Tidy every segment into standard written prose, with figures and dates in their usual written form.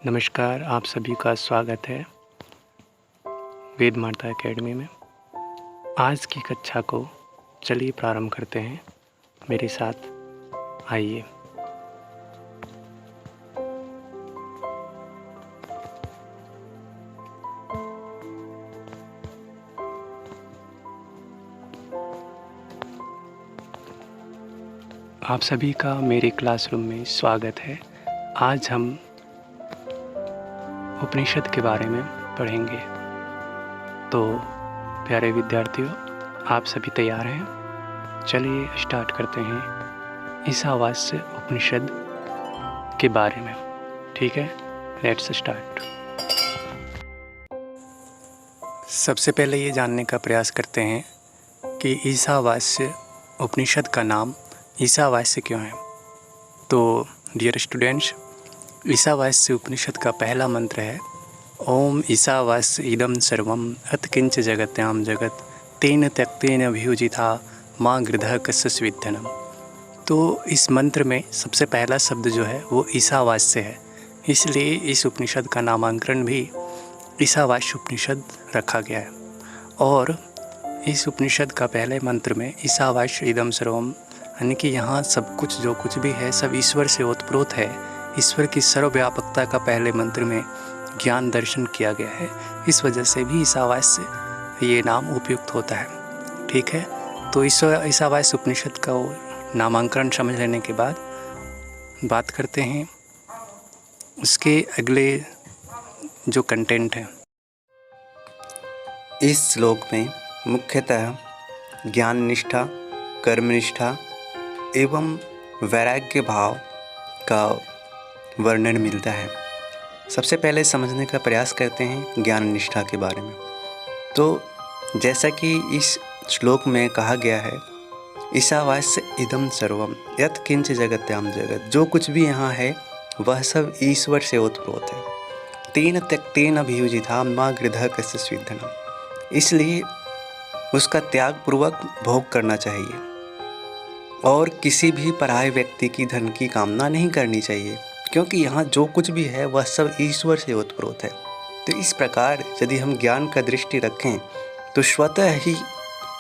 नमस्कार, आप सभी का स्वागत है वेद माता एकेडमी में। आज की कक्षा को चलिए प्रारंभ करते हैं। मेरे साथ आइए। आप सभी का मेरे क्लासरूम में स्वागत है। आज हम उपनिषद के बारे में पढ़ेंगे। तो प्यारे विद्यार्थियों, आप सभी तैयार हैं? चलिए स्टार्ट करते हैं ईशावास्य उपनिषद के बारे में। ठीक है, लेट्स स्टार्ट। सबसे पहले ये जानने का प्रयास करते हैं कि ईशावास्य उपनिषद का नाम ईशावास्य क्यों है। तो डियर स्टूडेंट्स, ईशावास्य उपनिषद का पहला मंत्र है ओम ईशावास्य इदं सर्वम अथ किंच जगत्याम जगत तेन त्यक्तेन अभियुजिता माँ गृधः कस्यस्विद्धनम। तो इस मंत्र में सबसे पहला शब्द जो है वो ईशावास्य है, इसलिए इस उपनिषद का नामांकन भी ईशावास्य उपनिषद रखा गया है। और इस उपनिषद का पहले मंत्र में ईशावास्य इदं सर्वम, यानी कि यहाँ सब कुछ जो कुछ भी है सब ईश्वर से ओतप्रोत है। ईश्वर की सर्वव्यापकता का पहले मंत्र में ज्ञान दर्शन किया गया है। इस वजह से भी ईशावास्य ये नाम उपयुक्त होता है। ठीक है, तो ईशावास्य उपनिषद का नामांकन समझ लेने के बाद बात करते हैं उसके अगले जो कंटेंट है। इस श्लोक में मुख्यतः ज्ञान निष्ठा, कर्मनिष्ठा एवं वैराग्य भाव का वर्णन मिलता है। सबसे पहले समझने का प्रयास करते हैं ज्ञान निष्ठा के बारे में। तो जैसा कि इस श्लोक में कहा गया है, ईशावास्य इदं सर्वम यत् किंच जगत्याम जगत, जो कुछ भी यहाँ है वह सब ईश्वर से ओतप्रोत है। तेन त्यक्तेन अभियुजिता माँ गृधः कस्यस्विद्धनम, इसलिए उसका त्याग पूर्वक भोग करना चाहिए और किसी भी पराये व्यक्ति की धन की कामना नहीं करनी चाहिए, क्योंकि यहाँ जो कुछ भी है वह सब ईश्वर से ओतप्रोत है। तो इस प्रकार यदि हम ज्ञान का दृष्टि रखें तो स्वतः ही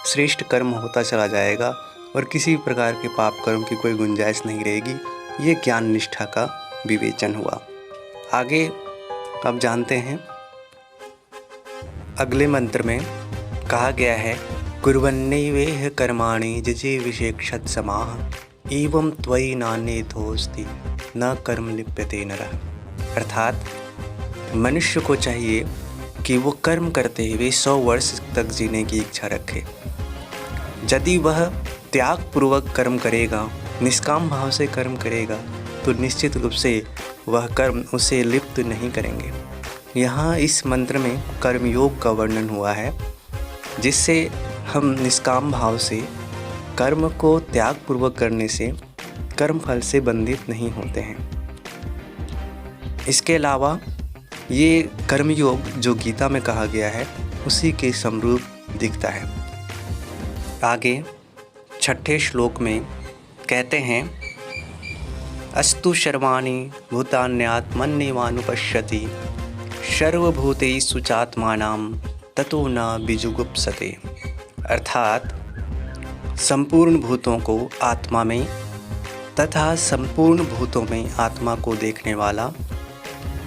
श्रेष्ठ कर्म होता चला जाएगा और किसी प्रकार के पाप कर्म की कोई गुंजाइश नहीं रहेगी। ये ज्ञान निष्ठा का विवेचन हुआ। आगे अब जानते हैं, अगले मंत्र में कहा गया है कुर्वन्नैवेह कर्माणि जिजीविषेक्षत समाः एवं त्वयि नान्यथोऽस्ति न कर्म लिप्यते नरः। अर्थात मनुष्य को चाहिए कि वो कर्म करते हुए 100 वर्ष तक जीने की इच्छा रखे। यदि वह त्याग पूर्वक कर्म करेगा, निष्काम भाव से कर्म करेगा, तो निश्चित रूप से वह कर्म उसे लिप्त नहीं करेंगे। यहाँ इस मंत्र में कर्मयोग का वर्णन हुआ है, जिससे हम निष्काम भाव से कर्म को त्याग पूर्वक करने से कर्म फल से बंधित नहीं होते हैं। इसके अलावा ये कर्मयोग जो गीता में कहा गया है उसी के समरूप दिखता है। आगे छठे श्लोक में कहते हैं अस्तु सर्वाणि भूतान्यात्मन्येवानुपश्यति सर्वभूतेषु चात्मानं ततो न विजुगुप्सते। अर्थात संपूर्ण भूतों को आत्मा में तथा संपूर्ण भूतों में आत्मा को देखने वाला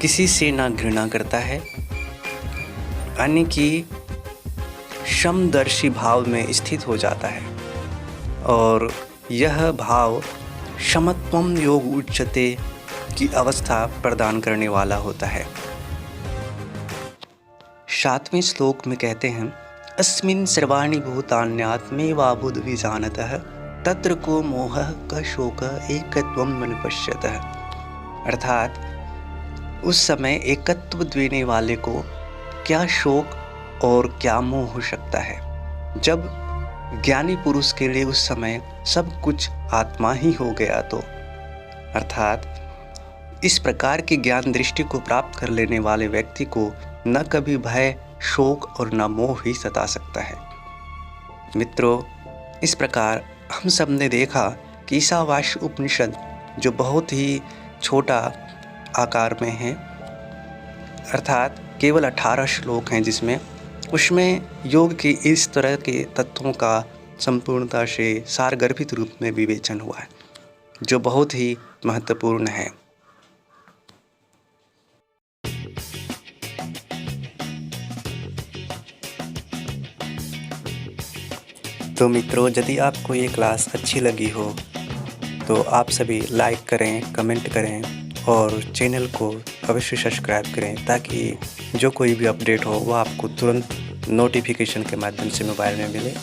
किसी से न घृणा करता है, यानी कि समदर्शी भाव में स्थित हो जाता है। और यह भाव समत्वम योग उच्यते की अवस्था प्रदान करने वाला होता है। 7वें श्लोक में कहते हैं अस्मिन् सर्वाणि भूतान्यात्मेवाबुद्विजानतः तत्र को मोहः क शोकः एकत्वं मनुपश्यतः। अर्थात उस समय एकत्व देने वाले को क्या शोक और क्या मोह हो सकता है। जब ज्ञानी पुरुष के लिए उस समय सब कुछ आत्मा ही हो गया तो अर्थात इस प्रकार की ज्ञान दृष्टि को प्राप्त कर लेने वाले व्यक्ति को न कभी भय, शोक और न मोह ही सता सकता है। मित्रों, इस प्रकार हम सब ने देखा कि ईशावास्य उपनिषद जो बहुत ही छोटा आकार में है, अर्थात केवल 18 श्लोक हैं, जिसमें उसमें योग के इस तरह के तत्वों का संपूर्णता से सारगर्भित रूप में विवेचन हुआ है, जो बहुत ही महत्वपूर्ण है। तो मित्रों, यदि आपको ये क्लास अच्छी लगी हो तो आप सभी लाइक करें, कमेंट करें और चैनल को अवश्य सब्सक्राइब करें, ताकि जो कोई भी अपडेट हो वो आपको तुरंत नोटिफिकेशन के माध्यम से मोबाइल में मिले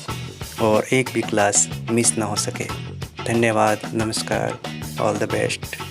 और एक भी क्लास मिस ना हो सके। धन्यवाद, नमस्कार, ऑल द बेस्ट।